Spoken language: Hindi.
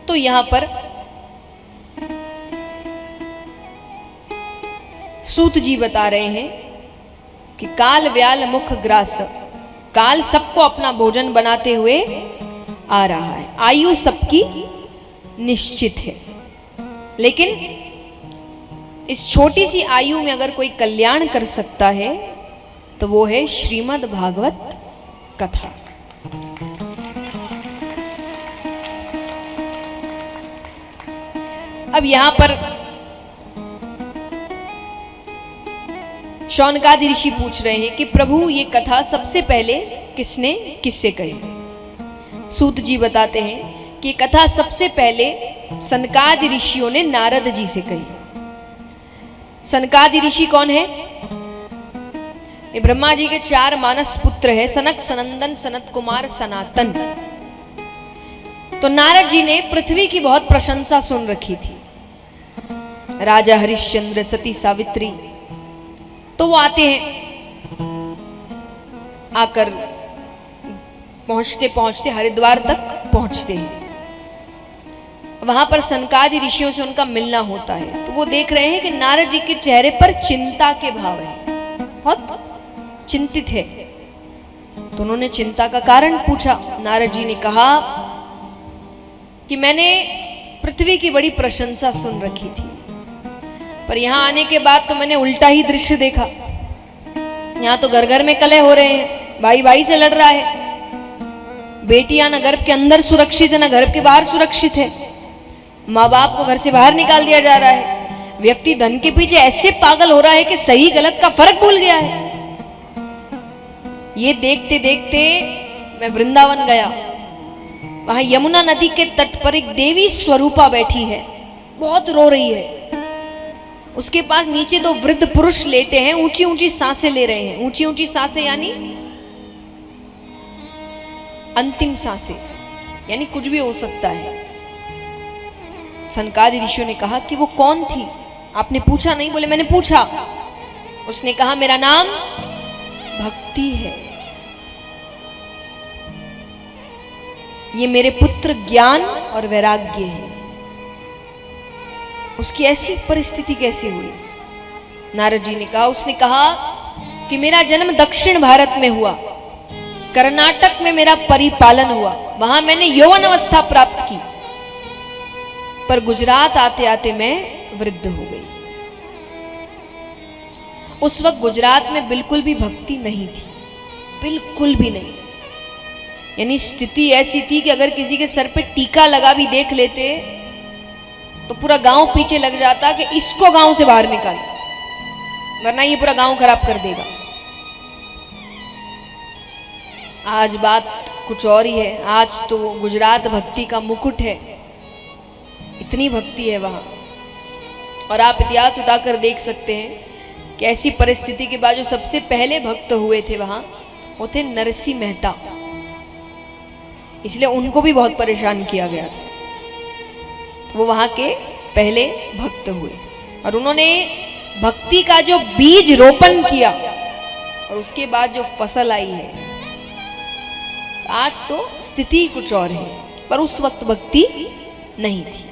तो यहां पर सूत जी बता रहे हैं कि काल व्याल मुख ग्रास, काल सबको अपना भोजन बनाते हुए आ रहा है, आयु सबकी निश्चित है, लेकिन इस छोटी सी आयु में अगर कोई कल्याण कर सकता है तो वो है श्रीमद् भागवत कथा। अब यहां पर शौनकादि ऋषि पूछ रहे हैं कि प्रभु ये कथा सबसे पहले किसने किससे कही। सूत जी बताते हैं कि कथा सबसे पहले सनकादि ऋषियों ने नारद जी से कही। सनकादि ऋषि कौन है? ये ब्रह्मा जी के 4 मानस पुत्र है, सनक, सनंदन, सनत कुमार, सनातन। तो नारद जी ने पृथ्वी की बहुत प्रशंसा सुन रखी थी, राजा हरिश्चंद्र, सती सावित्री। तो वो आते हैं, आकर पहुंचते पहुंचते हरिद्वार तक पहुंचते हैं। वहां पर सनकादि ऋषियों से उनका मिलना होता है। तो वो देख रहे हैं कि नारद जी के चेहरे पर चिंता के भाव है, बहुत चिंतित है। तो उन्होंने चिंता का कारण पूछा। नारद जी ने कहा कि मैंने पृथ्वी की बड़ी प्रशंसा सुन रखी थी, पर यहां आने के बाद तो मैंने उल्टा ही दृश्य देखा। यहां तो घर घर में कलह हो रहे हैं, भाई भाई से लड़ रहा है, बेटियां न गर्भ के अंदर सुरक्षित है न गर्भ के बाहर सुरक्षित है, माँ बाप को घर से बाहर निकाल दिया जा रहा है, व्यक्ति धन के पीछे ऐसे पागल हो रहा है कि सही गलत का फर्क भूल गया है। ये देखते देखते मैं वृंदावन गया। वहां यमुना नदी के तट पर एक देवी स्वरूपा बैठी है, बहुत रो रही है। उसके पास नीचे 2 वृद्ध पुरुष लेटे हैं, ऊंची ऊंची सांसें ले रहे हैं। ऊंची ऊंची सांसें यानी अंतिम सांसें, यानी कुछ भी हो सकता है। सनकादि ऋषियों ने कहा कि वो कौन थी? आपने पूछा नहीं? बोले मैंने पूछा। उसने कहा मेरा नाम भक्ति है, ये मेरे पुत्र ज्ञान और वैराग्य है। उसकी ऐसी परिस्थिति कैसे हुई? नारद जी ने कहा, उसने कहा कि मेरा जन्म दक्षिण भारत में हुआ, कर्नाटक में मेरा परिपालन हुआ, वहां मैंने यौवन अवस्था प्राप्त की, पर गुजरात आते आते मैं वृद्ध हो गई। उस वक्त गुजरात में बिल्कुल भी भक्ति नहीं थी, बिल्कुल भी नहीं। यानी स्थिति ऐसी थी कि अगर किसी के सर पे टीका लगा भी देख लेते तो पूरा गांव पीछे लग जाता कि इसको गांव से बाहर निकाल, वरना ये पूरा गांव खराब कर देगा। आज बात कुछ और ही है। आज तो गुजरात भक्ति का मुकुट है, इतनी भक्ति है वहां। और आप इतिहास उठाकर देख सकते हैं कि ऐसी परिस्थिति के बाद जो सबसे पहले भक्त हुए थे वहां, वो थे नरसिंह मेहता। इसलिए उनको भी बहुत परेशान किया गया था। वो वहां के पहले भक्त हुए और उन्होंने भक्ति का जो बीज रोपण किया और उसके बाद जो फसल आई है, आज तो स्थिति कुछ और है, पर उस वक्त भक्ति नहीं थी।